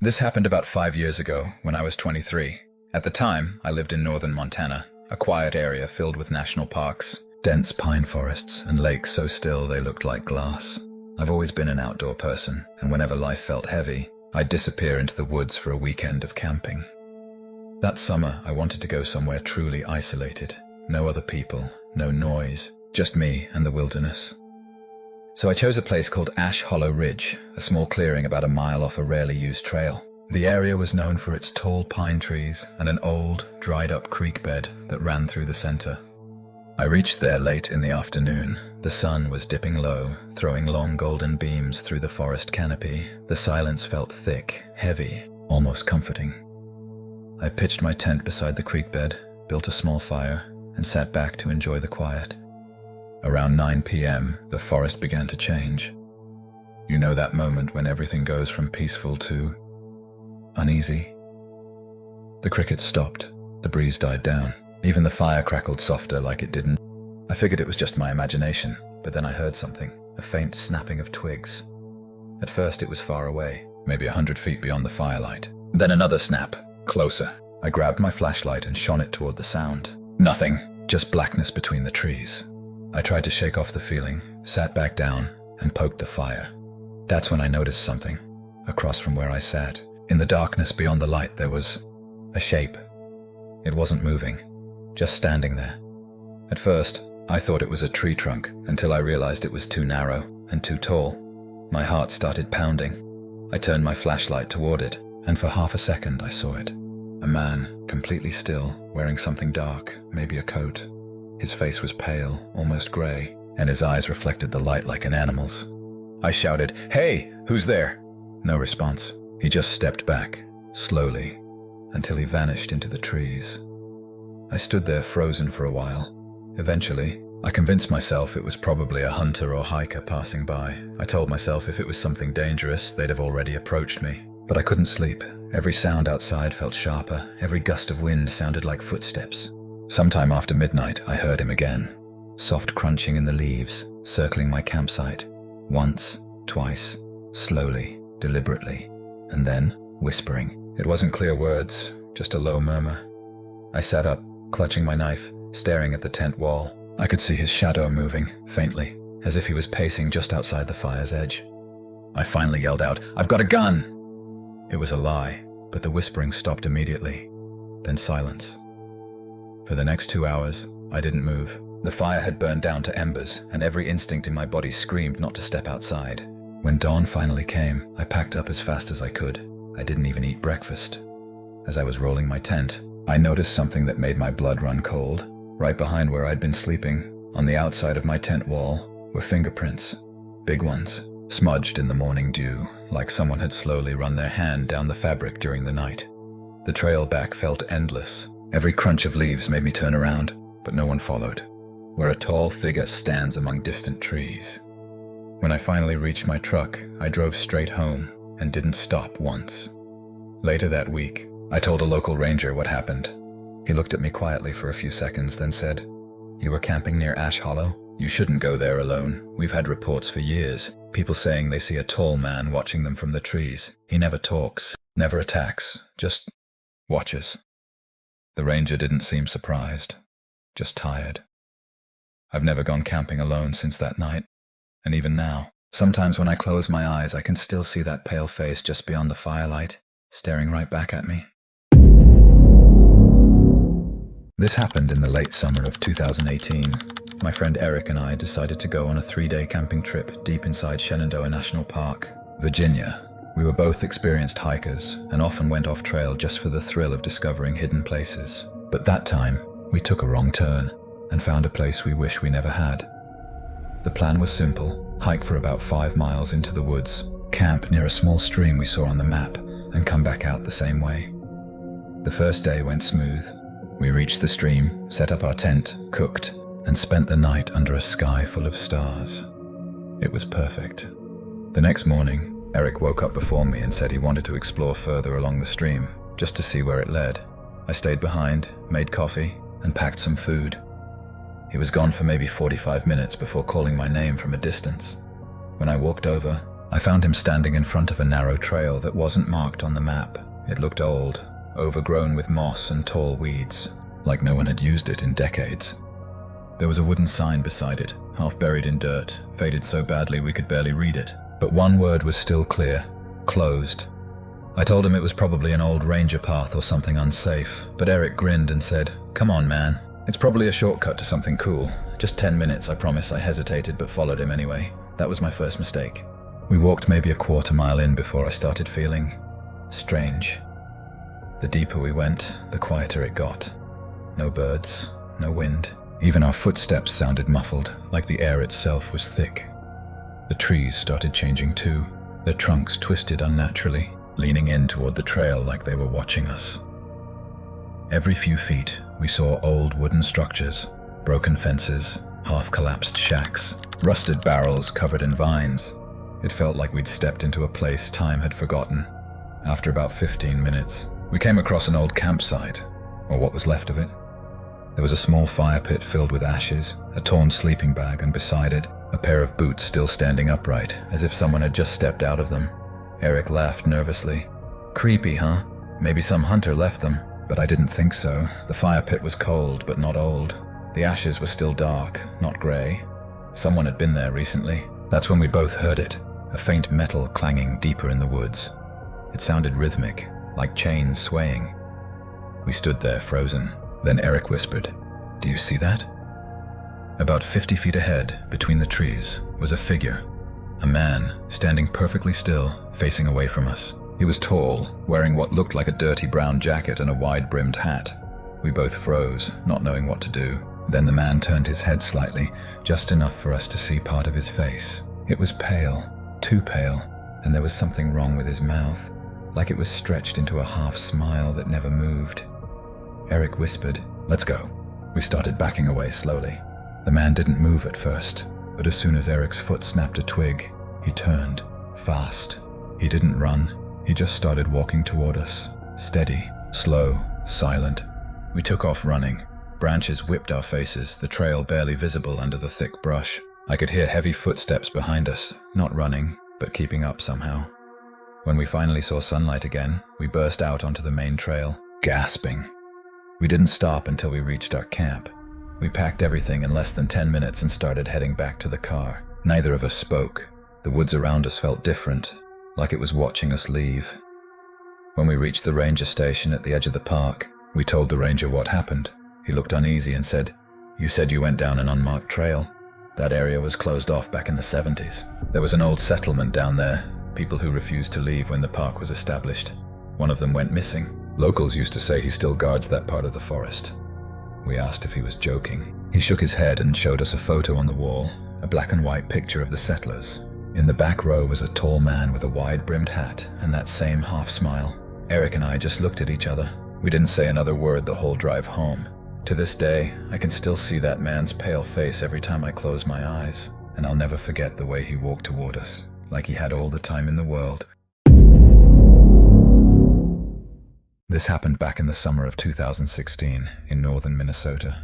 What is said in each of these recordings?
This happened about 5 years ago when I was 23. At the time, I lived in northern Montana, a quiet area filled with national parks, dense pine forests, and lakes so still they looked like glass. I've always been an outdoor person, and whenever life felt heavy, I'd disappear into the woods for a weekend of camping. That summer, I wanted to go somewhere truly isolated. No other people, no noise, just me and the wilderness. So I chose a place called Ash Hollow Ridge, a small clearing about a mile off a rarely used trail. The area was known for its tall pine trees and an old, dried-up creek bed that ran through the center. I reached there late in the afternoon. The sun was dipping low, throwing long golden beams through the forest canopy. The silence felt thick, heavy, almost comforting. I pitched my tent beside the creek bed, built a small fire, and sat back to enjoy the quiet. Around 9 p.m., the forest began to change. You know that moment when everything goes from peaceful to uneasy? The crickets stopped. The breeze died down. Even the fire crackled softer like it didn't. I figured it was just my imagination, but then I heard something, a faint snapping of twigs. At first it was far away, maybe 100 feet beyond the firelight. Then another snap, closer. I grabbed my flashlight and shone it toward the sound. Nothing, just blackness between the trees. I tried to shake off the feeling, sat back down, and poked the fire. That's when I noticed something, across from where I sat. In the darkness beyond the light there was a shape. It wasn't moving, just standing there. At first, I thought it was a tree trunk until I realized it was too narrow and too tall. My heart started pounding. I turned my flashlight toward it, and for half a second I saw it. A man, completely still, wearing something dark, maybe a coat. His face was pale, almost gray, and his eyes reflected the light like an animal's. I shouted, "Hey, who's there?" No response. He just stepped back, slowly, until he vanished into the trees. I stood there frozen for a while. Eventually, I convinced myself it was probably a hunter or hiker passing by. I told myself if it was something dangerous, they'd have already approached me. But I couldn't sleep. Every sound outside felt sharper. Every gust of wind sounded like footsteps. Sometime after midnight, I heard him again. Soft crunching in the leaves, circling my campsite. Once, twice, slowly, deliberately, and then whispering. It wasn't clear words, just a low murmur. I sat up, clutching my knife, staring at the tent wall. I could see his shadow moving, faintly, as if he was pacing just outside the fire's edge. I finally yelled out, "I've got a gun!" It was a lie, but the whispering stopped immediately. Then silence. For the next 2 hours, I didn't move. The fire had burned down to embers, and every instinct in my body screamed not to step outside. When dawn finally came, I packed up as fast as I could. I didn't even eat breakfast. As I was rolling my tent, I noticed something that made my blood run cold. Right behind where I'd been sleeping, on the outside of my tent wall, were fingerprints. Big ones, smudged in the morning dew, like someone had slowly run their hand down the fabric during the night. The trail back felt endless. Every crunch of leaves made me turn around, but no one followed. Where a tall figure stands among distant trees. When I finally reached my truck, I drove straight home and didn't stop once. Later that week, I told a local ranger what happened. He looked at me quietly for a few seconds, then said, "You were camping near Ash Hollow? You shouldn't go there alone. We've had reports for years. People saying they see a tall man watching them from the trees. He never talks, never attacks, just watches." The ranger didn't seem surprised, just tired. I've never gone camping alone since that night, and even now, sometimes when I close my eyes, I can still see that pale face just beyond the firelight, staring right back at me. This happened in the late summer of 2018. My friend Eric and I decided to go on a 3-day camping trip deep inside Shenandoah National Park, Virginia. We were both experienced hikers and often went off trail just for the thrill of discovering hidden places. But that time, we took a wrong turn and found a place we wish we never had. The plan was simple: hike for about 5 miles into the woods, camp near a small stream we saw on the map, and come back out the same way. The first day went smooth. We reached the stream, set up our tent, cooked, and spent the night under a sky full of stars. It was perfect. The next morning, Eric woke up before me and said he wanted to explore further along the stream, just to see where it led. I stayed behind, made coffee, and packed some food. He He was gone for maybe 45 minutes before calling my name from a distance. When I walked over, I found him standing in front of a narrow trail that wasn't marked on the map. It looked old, overgrown with moss and tall weeds, like no one had used it in decades. There was a wooden sign beside it, half buried in dirt, faded so badly we could barely read it. But one word was still clear: closed. I told him it was probably an old ranger path or something unsafe, but Eric grinned and said, "Come on, man. It's probably a shortcut to something cool. Just 10 minutes, I promise." I hesitated but followed him anyway. That was my first mistake. We walked maybe a quarter mile in before I started feeling strange. The deeper we went, the quieter it got. No birds, no wind. Even our footsteps sounded muffled, like the air itself was thick. The trees started changing too, their trunks twisted unnaturally, leaning in toward the trail like they were watching us. Every few feet, we saw old wooden structures, broken fences, half-collapsed shacks, rusted barrels covered in vines. It felt like we'd stepped into a place time had forgotten. After about 15 minutes, we came across an old campsite, or what was left of it. There was a small fire pit filled with ashes, a torn sleeping bag, and beside it, a pair of boots still standing upright, as if someone had just stepped out of them. Eric laughed nervously. "Creepy, huh? Maybe some hunter left them." But I didn't think so. The fire pit was cold, but not old. The ashes were still dark, not grey. Someone had been there recently. That's when we both heard it, a faint metal clanging deeper in the woods. It sounded rhythmic, like chains swaying. We stood there frozen. Then Eric whispered, "Do you see that?" About 50 feet ahead, between the trees, was a figure. A man, standing perfectly still, facing away from us. He was tall, wearing what looked like a dirty brown jacket and a wide-brimmed hat. We both froze, not knowing what to do. Then the man turned his head slightly, just enough for us to see part of his face. It was pale, too pale, and there was something wrong with his mouth, like it was stretched into a half-smile that never moved. Eric whispered, "Let's go." We started backing away slowly. The man didn't move at first, but as soon as Eric's foot snapped a twig, he turned, fast. He didn't run, he just started walking toward us, steady, slow, silent. We took off running. Branches whipped our faces, the trail barely visible under the thick brush. I could hear heavy footsteps behind us, not running, but keeping up somehow. When we finally saw sunlight again, we burst out onto the main trail, gasping. We didn't stop until we reached our camp. We packed everything in less than 10 minutes and started heading back to the car. Neither of us spoke. The woods around us felt different, like it was watching us leave. When we reached the ranger station at the edge of the park, we told the ranger what happened. He looked uneasy and said, "You said you went down an unmarked trail. That area was closed off back in the 70s. There was an old settlement down there, people who refused to leave when the park was established. One of them went missing. Locals used to say he still guards that part of the forest." We asked if he was joking. He shook his head and showed us a photo on the wall, a black and white picture of the settlers. In the back row was a tall man with a wide-brimmed hat and that same half-smile. Eric and I just looked at each other. We didn't say another word the whole drive home. To this day, I can still see that man's pale face every time I close my eyes, and I'll never forget the way he walked toward us, like he had all the time in the world. This happened back in the summer of 2016 in northern Minnesota.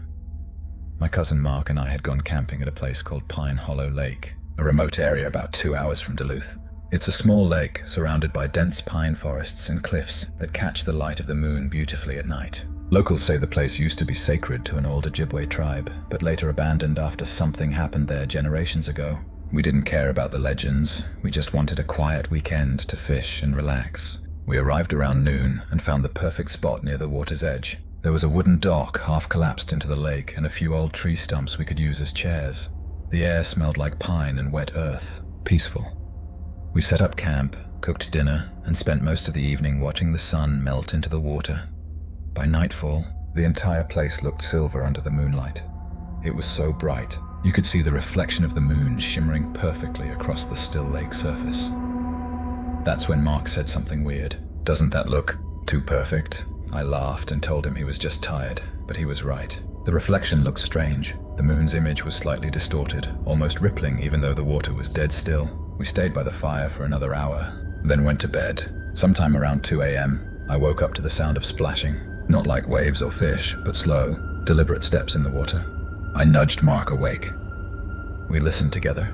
My cousin Mark and I had gone camping at a place called Pine Hollow Lake, a remote area about 2 hours from Duluth. It's a small lake surrounded by dense pine forests and cliffs that catch the light of the moon beautifully at night. Locals say the place used to be sacred to an old Ojibwe tribe, but later abandoned after something happened there generations ago. We didn't care about the legends, we just wanted a quiet weekend to fish and relax. We arrived around noon and found the perfect spot near the water's edge. There was a wooden dock half collapsed into the lake and a few old tree stumps we could use as chairs. The air smelled like pine and wet earth, peaceful. We set up camp, cooked dinner, and spent most of the evening watching the sun melt into the water. By nightfall, the entire place looked silver under the moonlight. It was so bright, you could see the reflection of the moon shimmering perfectly across the still lake surface. That's when Mark said something weird. "Doesn't that look too perfect?" I laughed and told him he was just tired, but he was right. The reflection looked strange. The moon's image was slightly distorted, almost rippling even though the water was dead still. We stayed by the fire for another hour, then went to bed. Sometime around 2 a.m., I woke up to the sound of splashing. Not like waves or fish, but slow, deliberate steps in the water. I nudged Mark awake. We listened together.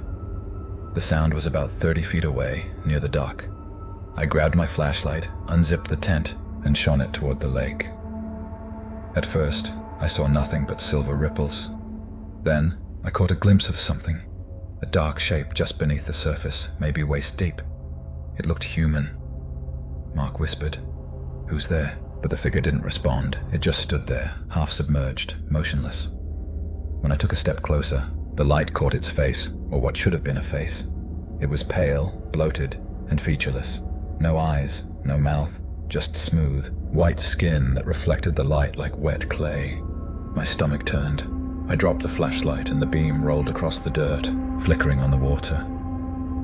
The sound was about 30 feet away, near the dock. I grabbed my flashlight, unzipped the tent, and shone it toward the lake. At first, I saw nothing but silver ripples. Then, I caught a glimpse of something. A dark shape just beneath the surface, maybe waist deep. It looked human. Mark whispered, "Who's there?" But the figure didn't respond. It just stood there, half submerged, motionless. When I took a step closer, the light caught its face, or what should have been a face. It was pale, bloated, and featureless. No eyes, no mouth, just smooth, white skin that reflected the light like wet clay. My stomach turned. I dropped the flashlight and the beam rolled across the dirt, flickering on the water.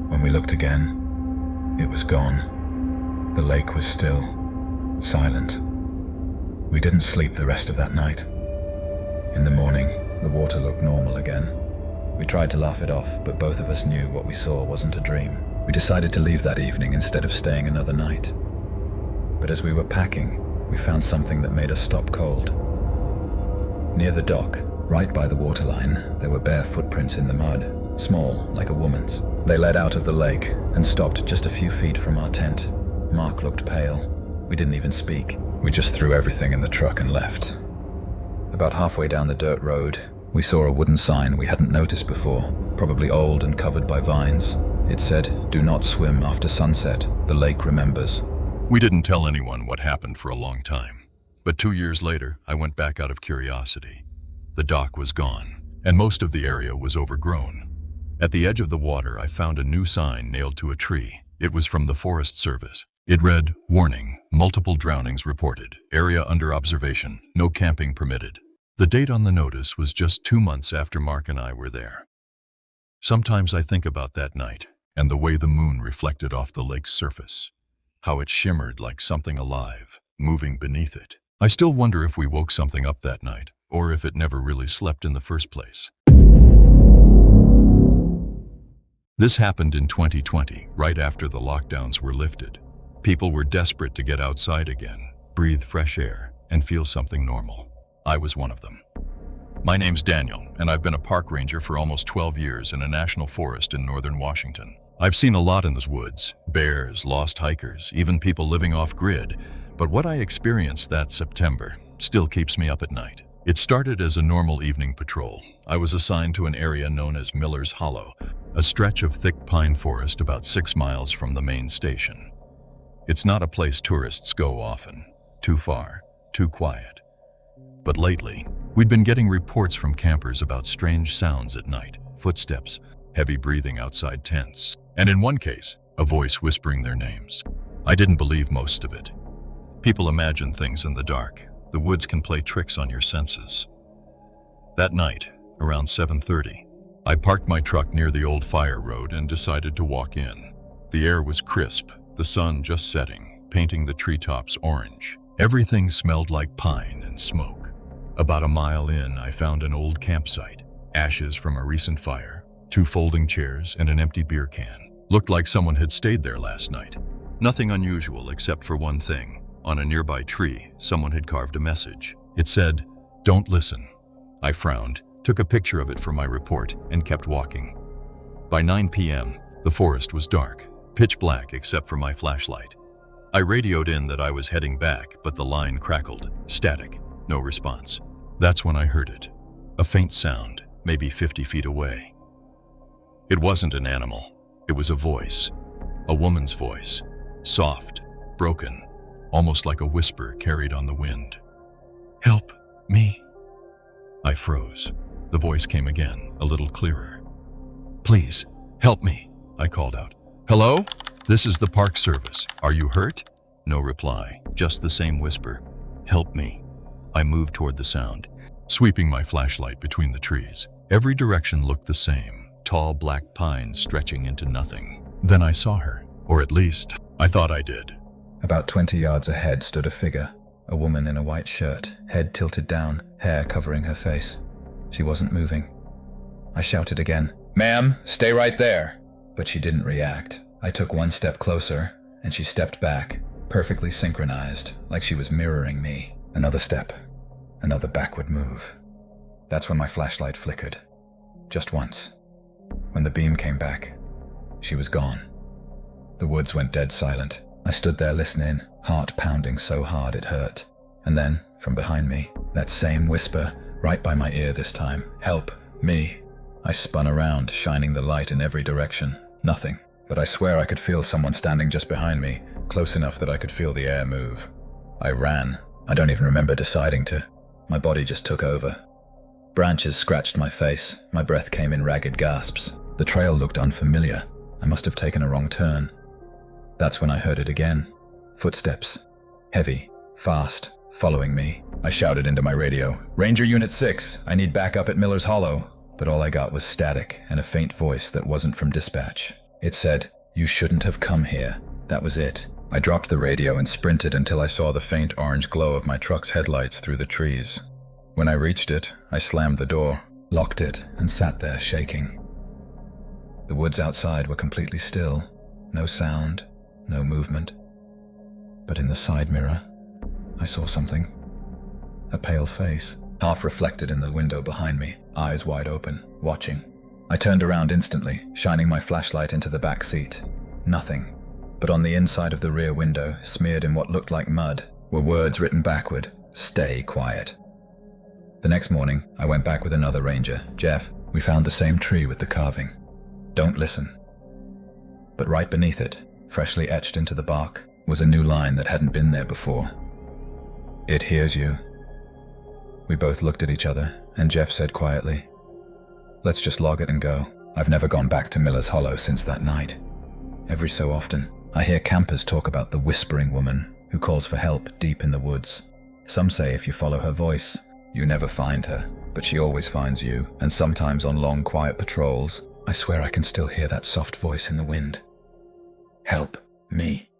When we looked again, it was gone. The lake was still, silent. We didn't sleep the rest of that night. In the morning, the water looked normal again. We tried to laugh it off, but both of us knew what we saw wasn't a dream. We decided to leave that evening instead of staying another night. But as we were packing, we found something that made us stop cold. Near the dock, right by the waterline, there were bare footprints in the mud, small, like a woman's. They led out of the lake and stopped just a few feet from our tent. Mark looked pale. We didn't even speak. We just threw everything in the truck and left. About halfway down the dirt road, we saw a wooden sign we hadn't noticed before, probably old and covered by vines. It said, "Do not swim after sunset. The lake remembers." We didn't tell anyone what happened for a long time. But 2 years later, I went back out of curiosity. The dock was gone, and most of the area was overgrown. At the edge of the water, I found a new sign nailed to a tree. It was from the Forest Service. It read, "Warning, multiple drownings reported. Area under observation. No camping permitted." The date on the notice was just 2 months after Mark and I were there. Sometimes I think about that night, and the way the moon reflected off the lake's surface. How it shimmered like something alive, moving beneath it. I still wonder if we woke something up that night, or if it never really slept in the first place. This happened in 2020, right after the lockdowns were lifted. People were desperate to get outside again, breathe fresh air, and feel something normal. I was one of them. My name's Daniel, and I've been a park ranger for almost 12 years in a national forest in northern Washington. I've seen a lot in those woods, bears, lost hikers, even people living off-grid, but what I experienced that September still keeps me up at night. It started as a normal evening patrol. I was assigned to an area known as Miller's Hollow, a stretch of thick pine forest about 6 miles from the main station. It's not a place tourists go often. Too far, too quiet. But lately, we'd been getting reports from campers about strange sounds at night, footsteps, heavy breathing outside tents, and in one case, a voice whispering their names. I didn't believe most of it. People imagine things in the dark. The woods can play tricks on your senses. That night, around 7:30, I parked my truck near the old fire road and decided to walk in. The air was crisp, the sun just setting, painting the treetops orange. Everything smelled like pine and smoke. About a mile in, I found an old campsite, ashes from a recent fire, 2 folding chairs and an empty beer can. Looked like someone had stayed there last night. Nothing unusual except for one thing. On a nearby tree, someone had carved a message. It said, "Don't listen." I frowned, took a picture of it for my report, and kept walking. By 9 p.m., the forest was dark, pitch black except for my flashlight. I radioed in that I was heading back, but the line crackled, static, no response. That's when I heard it. A faint sound, maybe 50 feet away. It wasn't an animal. It was a voice. A woman's voice. Soft, broken, almost like a whisper carried on the wind. "Help me." I froze. The voice came again, a little clearer. "Please, help me," I called out. "Hello? This is the Park Service. Are you hurt?" No reply, just the same whisper. "Help me." I moved toward the sound, sweeping my flashlight between the trees. Every direction looked the same, tall black pines stretching into nothing. Then I saw her, or at least, I thought I did. About 20 yards ahead stood a figure, a woman in a white shirt, head tilted down, hair covering her face. She wasn't moving. I shouted again, "Ma'am, stay right there!" But she didn't react. I took one step closer, and she stepped back, perfectly synchronized, like she was mirroring me. Another step, another backward move. That's when my flashlight flickered. Just once. When the beam came back, She was gone. The woods went dead silent. I stood there listening, heart pounding so hard it hurt. And then, from behind me, that same whisper, right by my ear this time, "Help, me." I spun around, shining the light in every direction. Nothing. But I swear I could feel someone standing just behind me, close enough that I could feel the air move. I ran. I don't even remember deciding to. My body just took over. Branches scratched my face. My breath came in ragged gasps. The trail looked unfamiliar. I must have taken a wrong turn. That's when I heard it again. Footsteps. Heavy. Fast. Following me. I shouted into my radio, "Ranger Unit 6, I need backup at Miller's Hollow." But all I got was static and a faint voice that wasn't from dispatch. It said, "You shouldn't have come here." That was it. I dropped the radio and sprinted until I saw the faint orange glow of my truck's headlights through the trees. When I reached it, I slammed the door, locked it, and sat there shaking. The woods outside were completely still. No sound, no movement. But in the side mirror, I saw something. A pale face, half reflected in the window behind me, eyes wide open, watching. I turned around instantly, shining my flashlight into the back seat. Nothing. But on the inside of the rear window, smeared in what looked like mud, were words written backward, "Stay quiet." The next morning, I went back with another ranger, Jeff. We found the same tree with the carving. "Don't listen." But right beneath it, freshly etched into the bark, was a new line that hadn't been there before. "It hears you." We both looked at each other, and Jeff said quietly, "Let's just log it and go." I've never gone back to Miller's Hollow since that night. Every so often, I hear campers talk about the whispering woman who calls for help deep in the woods. Some say if you follow her voice, you never find her, but she always finds you, and sometimes on long, quiet patrols, I swear I can still hear that soft voice in the wind. "Help me."